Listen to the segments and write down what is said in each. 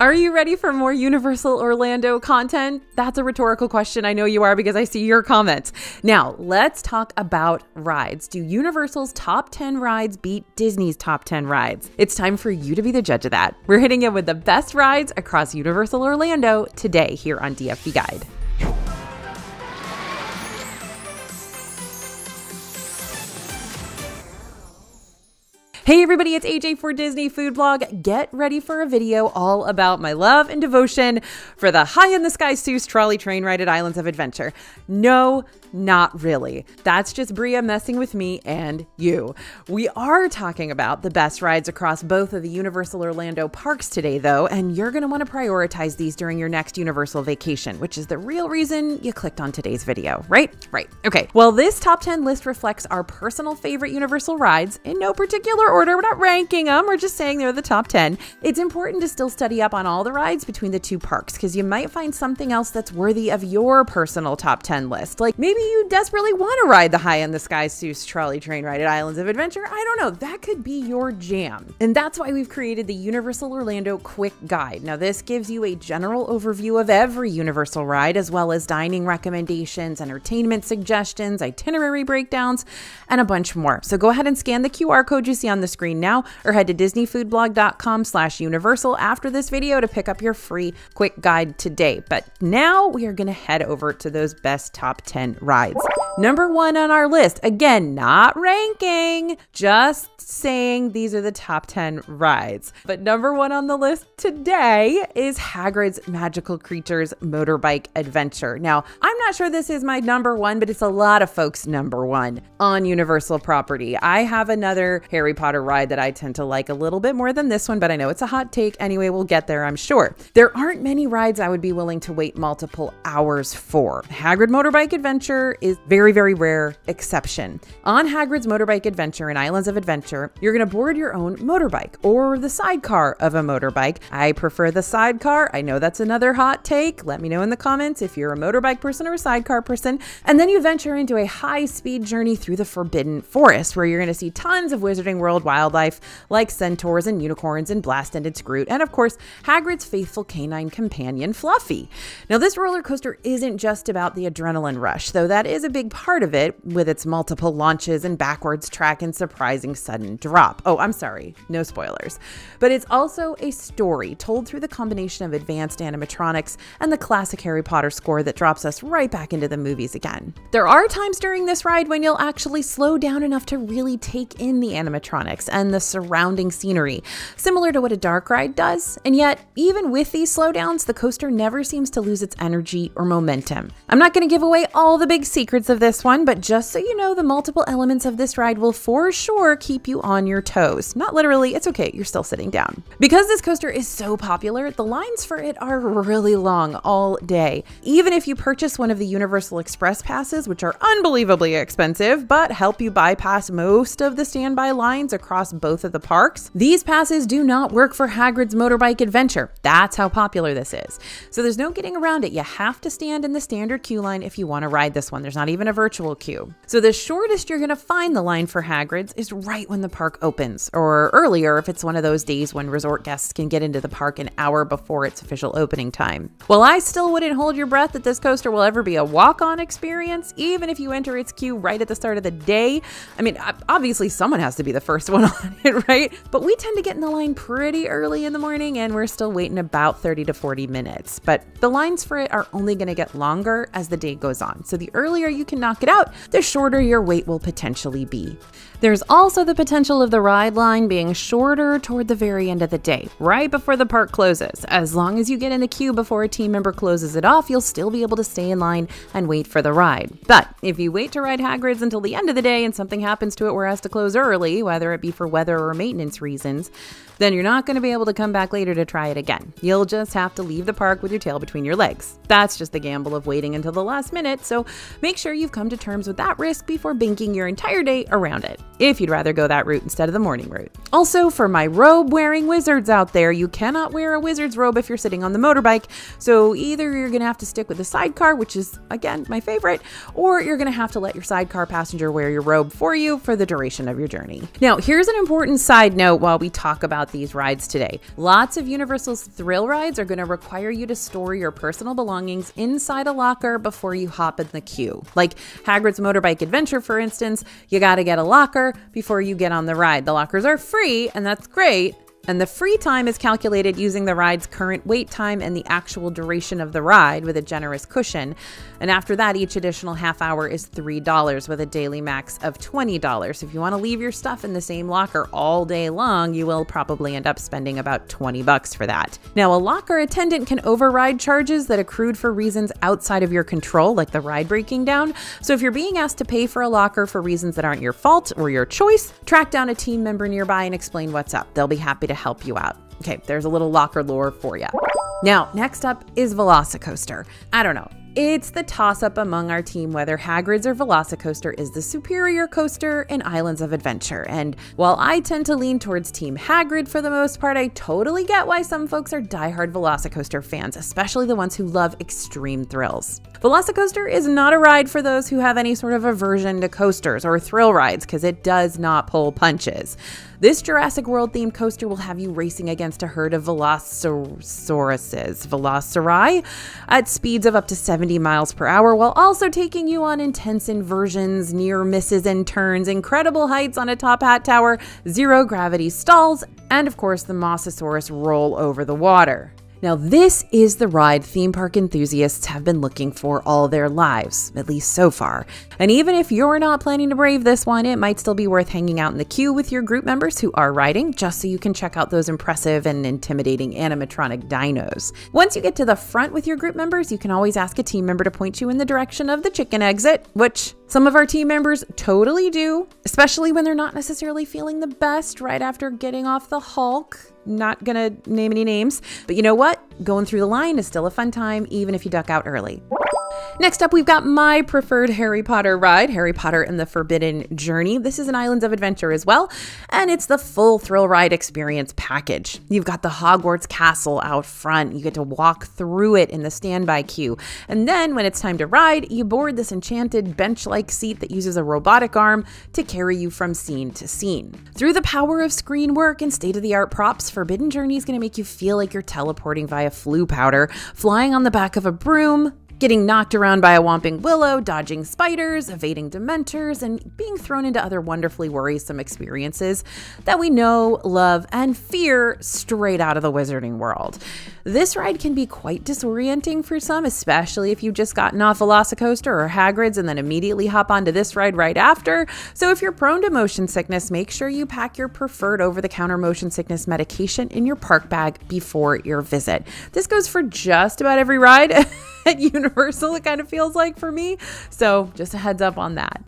Are you ready for more Universal Orlando content? That's a rhetorical question. I know you are because I see your comments. Now, let's talk about rides. Do Universal's top 10 rides beat Disney's top 10 rides? It's time for you to be the judge of that. We're hitting it with the best rides across Universal Orlando today here on DFB Guide. Hey everybody, it's AJ for Disney Food Blog. Get ready for a video all about my love and devotion for the High in the Sky Seuss trolley train ride at Islands of Adventure. No, not really. That's just Bria messing with me and you. We are talking about the best rides across both of the Universal Orlando parks today though, and you're going to want to prioritize these during your next Universal vacation, which is the real reason you clicked on today's video, right? Right. Okay. Well, this top 10 list reflects our personal favorite Universal rides in no particular order. We're not ranking them. We're just saying they're the top 10. It's important to still study up on all the rides between the two parks because you might find something else that's worthy of your personal top 10 list. Like maybe you desperately want to ride the High in the Sky Seuss trolley train ride at Islands of Adventure. I don't know. That could be your jam. And that's why we've created the Universal Orlando Quick Guide. Now, this gives you a general overview of every Universal ride, as well as dining recommendations, entertainment suggestions, itinerary breakdowns, and a bunch more. So go ahead and scan the QR code you see on the screen now, or head to disneyfoodblog.com/universal after this video to pick up your free quick guide today. But now we are going to head over to those best top 10 rides. Number 1 on our list, again, not ranking, just saying these are the top 10 rides. But number 1 on the list today is Hagrid's Magical Creatures Motorbike Adventure. Now, I'm not sure this is my number 1, but it's a lot of folks' number 1 on Universal property. I have another Harry Potter ride that I tend to like a little bit more than this one, but I know it's a hot take. Anyway, we'll get there, I'm sure. There aren't many rides I would be willing to wait multiple hours for. Hagrid Motorbike Adventure is very, very rare exception. On Hagrid's Motorbike Adventure in Islands of Adventure, you're going to board your own motorbike or the sidecar of a motorbike. I prefer the sidecar. I know that's another hot take. Let me know in the comments if you're a motorbike person or a sidecar person. And then you venture into a high-speed journey through the Forbidden Forest, where you're going to see tons of Wizarding World wildlife like centaurs and unicorns and Blast-Ended Scroot, and of course, Hagrid's faithful canine companion, Fluffy. Now, this roller coaster isn't just about the adrenaline rush, though that is a big part of it with its multiple launches and backwards track and surprising sudden drop. Oh, I'm sorry, no spoilers. But it's also a story told through the combination of advanced animatronics and the classic Harry Potter score that drops us right back into the movies again. There are times during this ride when you'll actually slow down enough to really take in the animatronics and the surrounding scenery, similar to what a dark ride does. And yet, even with these slowdowns, the coaster never seems to lose its energy or momentum. I'm not going to give away all the big secrets of this one, but just so you know, the multiple elements of this ride will for sure keep you on your toes. Not literally, it's okay, you're still sitting down. Because this coaster is so popular, the lines for it are really long all day. Even if you purchase one of the Universal Express passes, which are unbelievably expensive, but help you bypass most of the standby lines across both of the parks, these passes do not work for Hagrid's Motorbike Adventure. That's how popular this is. So there's no getting around it. You have to stand in the standard queue line if you want to ride this one. There's not even a virtual queue. So the shortest you're going to find the line for Hagrid's is right when the park opens, or earlier if it's one of those days when resort guests can get into the park an hour before its official opening time. Well, I still wouldn't hold your breath that this coaster will ever be a walk-on experience, even if you enter its queue right at the start of the day. I mean, obviously someone has to be the first one on it, right? But we tend to get in the line pretty early in the morning, and we're still waiting about 30 to 40 minutes. But the lines for it are only going to get longer as the day goes on. So the earlier you can knock it out, the shorter your wait will potentially be. There's also the potential of the ride line being shorter toward the very end of the day, right before the park closes. As long as you get in the queue before a team member closes it off, you'll still be able to stay in line and wait for the ride. But if you wait to ride Hagrid's until the end of the day and something happens to it where it has to close early, whether it be for weather or maintenance reasons, then you're not going to be able to come back later to try it again. You'll just have to leave the park with your tail between your legs. That's just the gamble of waiting until the last minute, so make sure you've come to terms with that risk before banking your entire day around it, if you'd rather go that route instead of the morning route. Also, for my robe-wearing wizards out there, you cannot wear a wizard's robe if you're sitting on the motorbike, so either you're going to have to stick with the sidecar, which is, again, my favorite, or you're going to have to let your sidecar passenger wear your robe for you for the duration of your journey. Now, here's an important side note while we talk about about these rides today. Lots of Universal's thrill rides are going to require you to store your personal belongings inside a locker before you hop in the queue. Like Hagrid's Motorbike Adventure, for instance, you got to get a locker before you get on the ride. The lockers are free, and that's great. And the free time is calculated using the ride's current wait time and the actual duration of the ride with a generous cushion. And after that, each additional half hour is $3 with a daily max of $20. If you want to leave your stuff in the same locker all day long, you will probably end up spending about $20 for that. Now, a locker attendant can override charges that accrued for reasons outside of your control, like the ride breaking down. So if you're being asked to pay for a locker for reasons that aren't your fault or your choice, track down a team member nearby and explain what's up. They'll be happy to help you out. Okay, there's a little locker lore for you. Now, next up is Veloci Coaster. I don't know. It's the toss-up among our team whether Hagrids or Veloci Coaster is the superior coaster in Islands of Adventure. And while I tend to lean towards Team Hagrid for the most part, I totally get why some folks are diehard Veloci Coaster fans, especially the ones who love extreme thrills. Veloci Coaster is not a ride for those who have any sort of aversion to coasters or thrill rides because it does not pull punches. This Jurassic World themed coaster will have you racing against a herd of velociri at speeds of up to 70 miles per hour, while also taking you on intense inversions, near misses and turns, incredible heights on a top hat tower, zero gravity stalls, and of course the Mosasaurus roll over the water. Now, this is the ride theme park enthusiasts have been looking for all their lives, at least so far. And even if you're not planning to brave this one, it might still be worth hanging out in the queue with your group members who are riding, just so you can check out those impressive and intimidating animatronic dinos. Once you get to the front with your group members, you can always ask a team member to point you in the direction of the chicken exit, which some of our team members totally do, especially when they're not necessarily feeling the best right after getting off the Hulk. Not gonna name any names, but you know what? Going through the line is still a fun time, even if you duck out early. Next up, we've got my preferred Harry Potter ride, Harry Potter and the Forbidden Journey. This is an Islands of Adventure as well, and it's the full thrill ride experience package. You've got the Hogwarts castle out front. You get to walk through it in the standby queue. And then when it's time to ride, you board this enchanted bench-like seat that uses a robotic arm to carry you from scene to scene. Through the power of screen work and state-of-the-art props, Forbidden Journey is going to make you feel like you're teleporting via flue powder, flying on the back of a broom, getting knocked around by a whomping willow, dodging spiders, evading dementors, and being thrown into other wonderfully worrisome experiences that we know, love, and fear straight out of the wizarding world. This ride can be quite disorienting for some, especially if you've just gotten off Veloci Coaster or Hagrid's and then immediately hop onto this ride right after. So if you're prone to motion sickness, make sure you pack your preferred over-the-counter motion sickness medication in your park bag before your visit. This goes for just about every ride at Universal, it kind of feels like for me. So just a heads up on that.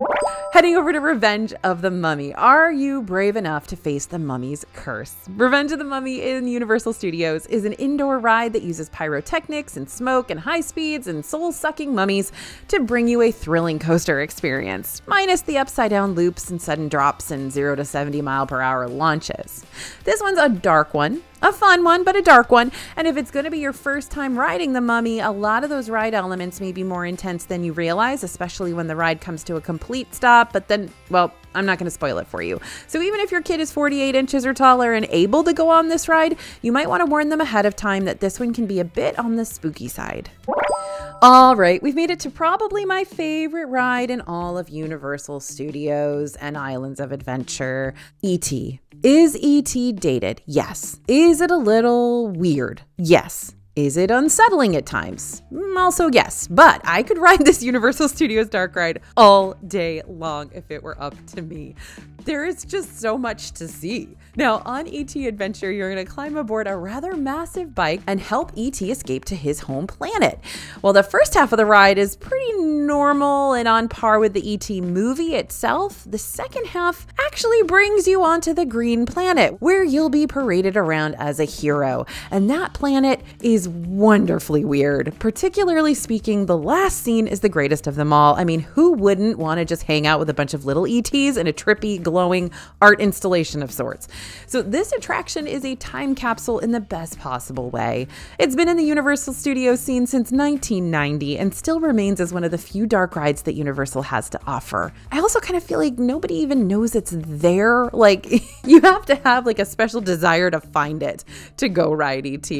Heading over to Revenge of the Mummy. Are you brave enough to face the mummy's curse? Revenge of the Mummy in Universal Studios is an indoor ride that uses pyrotechnics and smoke and high speeds and soul-sucking mummies to bring you a thrilling coaster experience, minus the upside-down loops and sudden drops and 0 to 70 mile per hour launches. This one's a dark one. A fun one, but a dark one. And if it's going to be your first time riding the Mummy, a lot of those ride elements may be more intense than you realize, especially when the ride comes to a complete stop. But then, well, I'm not going to spoil it for you. So even if your kid is 48 inches or taller and able to go on this ride, you might want to warn them ahead of time that this one can be a bit on the spooky side. All right, we've made it to probably my favorite ride in all of Universal Studios and Islands of Adventure, E.T. Is E.T. dated? Yes. Is it a little weird? Yes. Is it unsettling at times? Also yes, but I could ride this Universal Studios dark ride all day long if it were up to me. There is just so much to see. Now, on E.T. Adventure, you're going to climb aboard a rather massive bike and help E.T. escape to his home planet. Well, the first half of the ride is pretty normal and on par with the E.T. movie itself. The second half actually brings you onto the Green Planet, where you'll be paraded around as a hero. And that planet is wonderfully weird. Particularly speaking, the last scene is the greatest of them all. I mean, who wouldn't want to just hang out with a bunch of little E.T.s in a trippy, glowing art installation of sorts? So this attraction is a time capsule in the best possible way. It's been in the Universal Studios scene since 1990 and still remains as one of the few dark rides that Universal has to offer. I also kind of feel like nobody even knows it's there. Like, you have to have like a special desire to find it to go ride ET.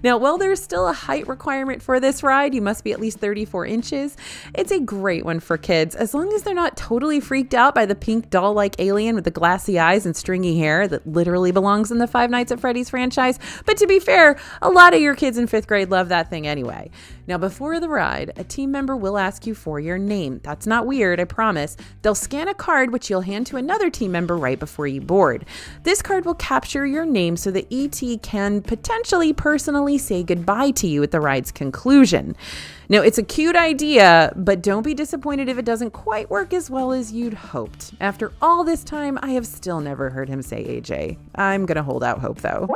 Now, while there's still a height requirement for this ride, you must be at least 34 inches, it's a great one for kids, as long as they're not totally freaked out by the pink doll-like alien with the glassy eyes and stringy hair that literally belongs in the Five Nights at Freddy's franchise. But to be fair, a lot of your kids in 5th grade love that thing anyway. Now, before the ride, a team member will ask you for your name. That's not weird, I promise. They'll scan a card, which you'll hand to another team member right before you board. This card will capture your name so that ET can potentially personally say goodbye to you at the ride's conclusion. Now, it's a cute idea, but don't be disappointed if it doesn't quite work as well as you'd hoped. After all this time, I have still never heard him say AJ. I'm gonna hold out hope, though.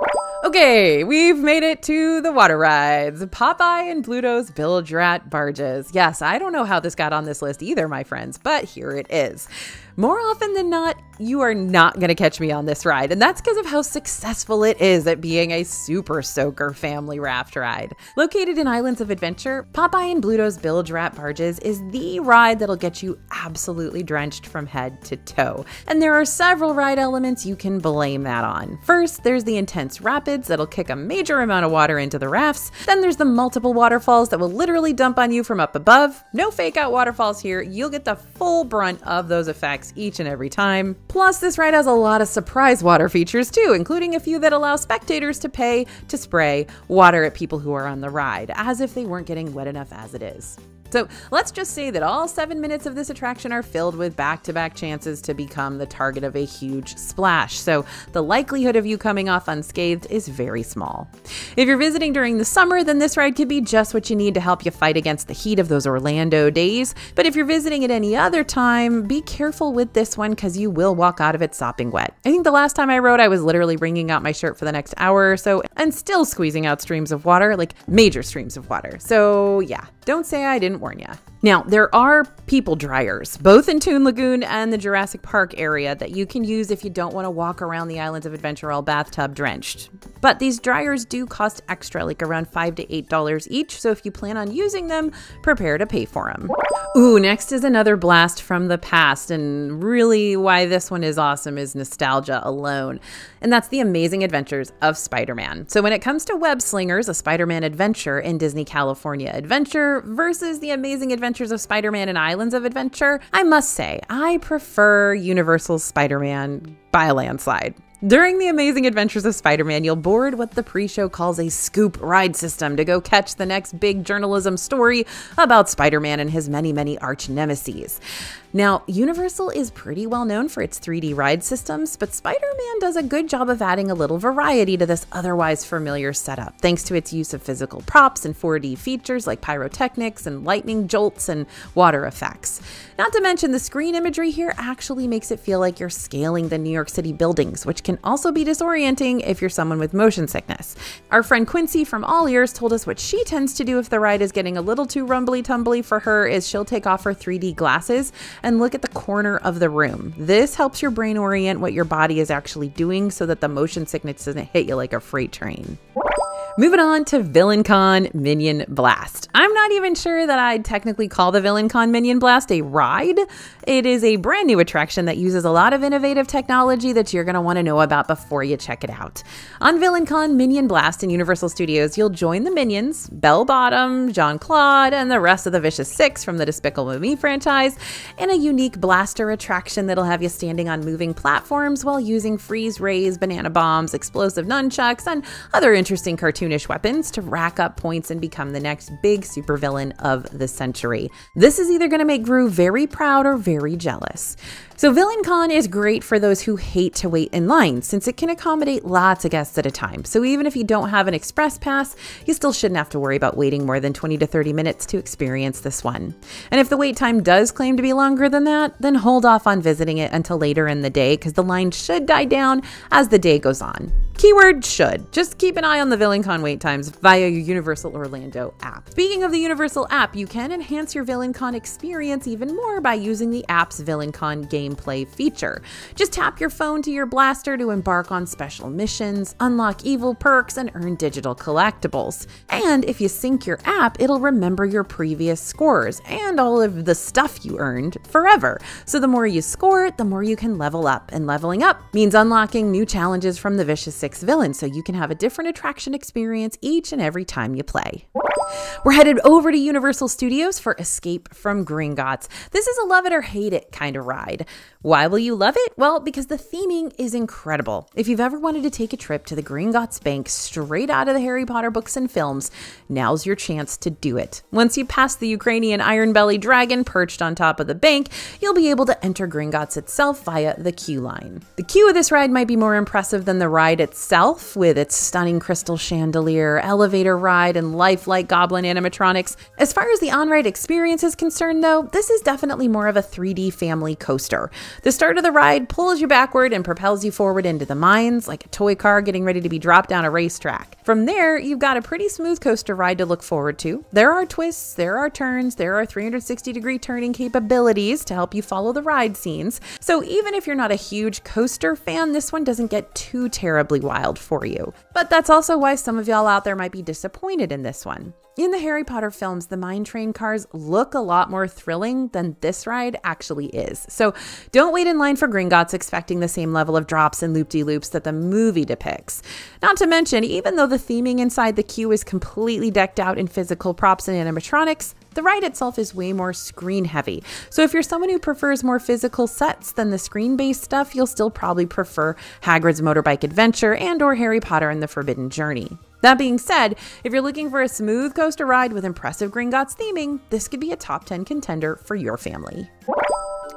Okay, we've made it to the water rides. Popeye and Bluto's Bilge Rat Barges. Yes, I don't know how this got on this list either, my friends, but here it is. More often than not, you are not going to catch me on this ride, and that's because of how successful it is at being a super soaker family raft ride. Located in Islands of Adventure, Popeye and Bluto's Bilge Rat Barges is the ride that'll get you absolutely drenched from head to toe. And there are several ride elements you can blame that on. First, there's the intense rapids that'll kick a major amount of water into the rafts. Then there's the multiple waterfalls that will literally dump on you from up above. No fake out waterfalls here. You'll get the full brunt of those effects each and every time. Plus, this ride has a lot of surprise water features too, including a few that allow spectators to pay to spray water at people who are on the ride, as if they weren't getting wet enough as it is. So let's just say that all 7 minutes of this attraction are filled with back-to-back chances to become the target of a huge splash. So the likelihood of you coming off unscathed is very small. If you're visiting during the summer, then this ride could be just what you need to help you fight against the heat of those Orlando days. But if you're visiting at any other time, be careful with this one because you will walk out of it sopping wet. I think the last time I rode, I was literally wringing out my shirt for the next hour or so and still squeezing out streams of water, like major streams of water. So yeah, don't say I didn't warn you. Now, there are people dryers, both in Toon Lagoon and the Jurassic Park area, that you can use if you don't want to walk around the Islands of Adventure all bathtub drenched. But these dryers do cost extra, like around $5 to $8 each, so if you plan on using them, prepare to pay for them. Ooh, next is another blast from the past, and really why this one is awesome is nostalgia alone. And that's the Amazing Adventures of Spider-Man. So when it comes to Web Slingers, a Spider-Man adventure in Disney California Adventure versus the Amazing Adventures of Spider-Man and Islands of Adventure, I must say, I prefer Universal's Spider-Man by a landslide. During the Amazing Adventures of Spider-Man, you'll board what the pre-show calls a scoop ride system to go catch the next big journalism story about Spider-Man and his many, many arch nemeses. Now, Universal is pretty well known for its 3D ride systems, but Spider-Man does a good job of adding a little variety to this otherwise familiar setup, thanks to its use of physical props and 4D features like pyrotechnics and lightning jolts and water effects. Not to mention the screen imagery here actually makes it feel like you're scaling the New York City buildings, which can also be disorienting if you're someone with motion sickness. Our friend Quincy from All Ears told us what she tends to do if the ride is getting a little too rumbly-tumbly for her is she'll take off her 3D glasses and look at the corner of the room. This helps your brain orient what your body is actually doing so that the motion sickness doesn't hit you like a freight train. Moving on to VillainCon Minion Blast. I'm not even sure that I'd technically call the VillainCon Minion Blast a ride. It is a brand new attraction that uses a lot of innovative technology that you're going to want to know about before you check it out. On VillainCon Minion Blast in Universal Studios, you'll join the Minions, Bell Bottom, Jean-Claude, and the rest of the Vicious Six from the Despicable Me franchise, in a unique blaster attraction that'll have you standing on moving platforms while using freeze rays, banana bombs, explosive nunchucks, and other interesting cartoonish weapons to rack up points and become the next big supervillain of the century. This is either going to make Gru very proud or very jealous. So VillainCon is great for those who hate to wait in line, since it can accommodate lots of guests at a time. So even if you don't have an express pass, you still shouldn't have to worry about waiting more than 20 to 30 minutes to experience this one. And if the wait time does claim to be longer than that, then hold off on visiting it until later in the day, because the line should die down as the day goes on. Keyword should. Just keep an eye on the VillainCon wait times via your Universal Orlando app. Speaking of the Universal app, you can enhance your VillainCon experience even more by using the app's VillainCon gameplay feature. Just tap your phone to your blaster to embark on special missions, unlock evil perks, and earn digital collectibles. And if you sync your app, it'll remember your previous scores and all of the stuff you earned forever. So the more you score, the more you can level up. And leveling up means unlocking new challenges from the Vicious 6 villains, so you can have a different attraction experience each and every time you play. We're headed over to Universal Studios for Escape from Gringots. This is a love it or hate it kind of ride. Why will you love it? Well, because the theming is incredible. If you've ever wanted to take a trip to the Gringotts Bank straight out of the Harry Potter books and films, now's your chance to do it. Once you pass the Ukrainian Iron Belly dragon perched on top of the bank, you'll be able to enter Gringotts itself via the queue line. The queue of this ride might be more impressive than the ride itself, with its stunning crystal chandelier, elevator ride, and lifelike goblin animatronics. As far as the on-ride experience is concerned, though, this is definitely more of a 3D family coaster. The start of the ride pulls you backward and propels you forward into the mines, like a toy car getting ready to be dropped down a racetrack. From there, you've got a pretty smooth coaster ride to look forward to. There are twists, there are turns, there are 360-degree turning capabilities to help you follow the ride scenes. So even if you're not a huge coaster fan, this one doesn't get too terribly wild for you. But that's also why some of y'all out there might be disappointed in this one. In the Harry Potter films, the mine train cars look a lot more thrilling than this ride actually is. So don't wait in line for Gringotts expecting the same level of drops and loop-de-loops that the movie depicts. Not to mention, even though the theming inside the queue is completely decked out in physical props and animatronics, the ride itself is way more screen heavy. So if you're someone who prefers more physical sets than the screen-based stuff, you'll still probably prefer Hagrid's Motorbike Adventure and/or Harry Potter and the Forbidden Journey. That being said, if you're looking for a smooth coaster ride with impressive Gringotts theming, this could be a top 10 contender for your family.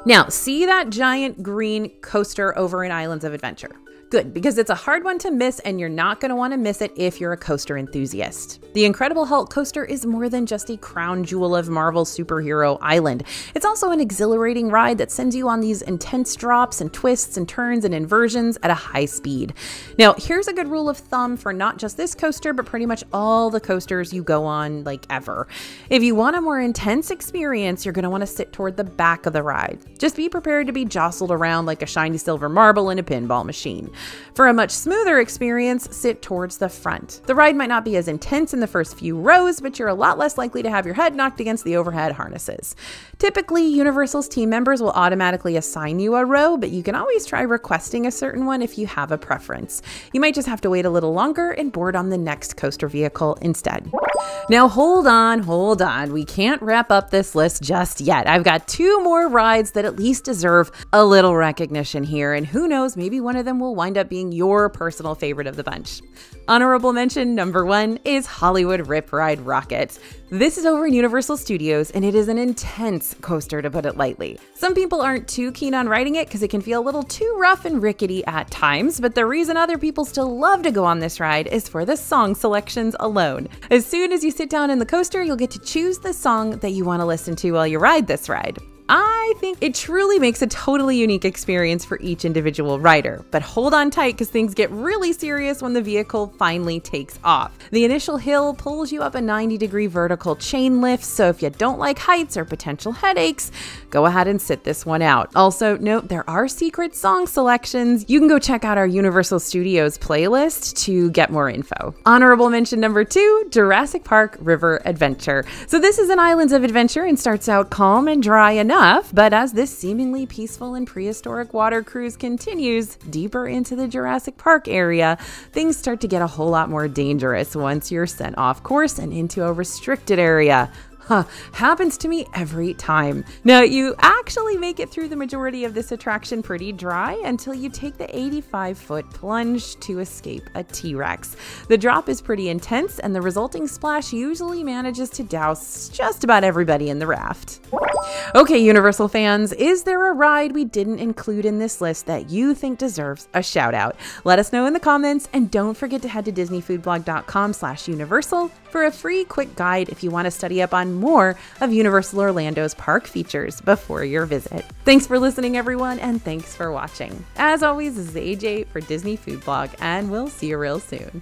Now, see that giant green coaster over in Islands of Adventure? Good, because it's a hard one to miss and you're not going to want to miss it if you're a coaster enthusiast. The Incredible Hulk coaster is more than just a crown jewel of Marvel superhero island. It's also an exhilarating ride that sends you on these intense drops and twists and turns and inversions at a high speed. Now, here's a good rule of thumb for not just this coaster, but pretty much all the coasters you go on, like ever. If you want a more intense experience, you're going to want to sit toward the back of the ride. Just be prepared to be jostled around like a shiny silver marble in a pinball machine. For a much smoother experience, sit towards the front. The ride might not be as intense in the first few rows, but you're a lot less likely to have your head knocked against the overhead harnesses. Typically, Universal's team members will automatically assign you a row, but you can always try requesting a certain one if you have a preference. You might just have to wait a little longer and board on the next coaster vehicle instead. Now hold on. We can't wrap up this list just yet. I've got 2 more rides that at least deserve a little recognition here, and who knows, maybe one of them will wind up being your personal favorite of the bunch. Honorable mention number 1 is Hollywood Rip Ride Rocket. This is over in Universal Studios, and it is an intense coaster, to put it lightly. Some people aren't too keen on riding it because it can feel a little too rough and rickety at times, but the reason other people still love to go on this ride is for the song selections alone. As soon as you sit down in the coaster, you'll get to choose the song that you want to listen to while you ride this ride. I think it truly makes a totally unique experience for each individual rider, but hold on tight because things get really serious when the vehicle finally takes off. The initial hill pulls you up a 90-degree vertical chain lift, so if you don't like heights or potential headaches, go ahead and sit this one out. Also, note there are secret song selections. You can go check out our Universal Studios playlist to get more info. Honorable mention number 2, Jurassic Park River Adventure. So this is an Islands of Adventure and starts out calm and dry enough, but as this seemingly peaceful and prehistoric water cruise continues deeper into the Jurassic Park area, things start to get a whole lot more dangerous once you're sent off course and into a restricted area. Happens to me every time. Now, you actually make it through the majority of this attraction pretty dry until you take the 85-foot plunge to escape a T-Rex. The drop is pretty intense, and the resulting splash usually manages to douse just about everybody in the raft. Okay, Universal fans, is there a ride we didn't include in this list that you think deserves a shout out? Let us know in the comments, and don't forget to head to disneyfoodblog.com/universal for a free quick guide if you want to study up on more of Universal Orlando's park features before your visit. Thanks for listening, everyone, and thanks for watching. As always, this is AJ for Disney Food Blog, and we'll see you real soon.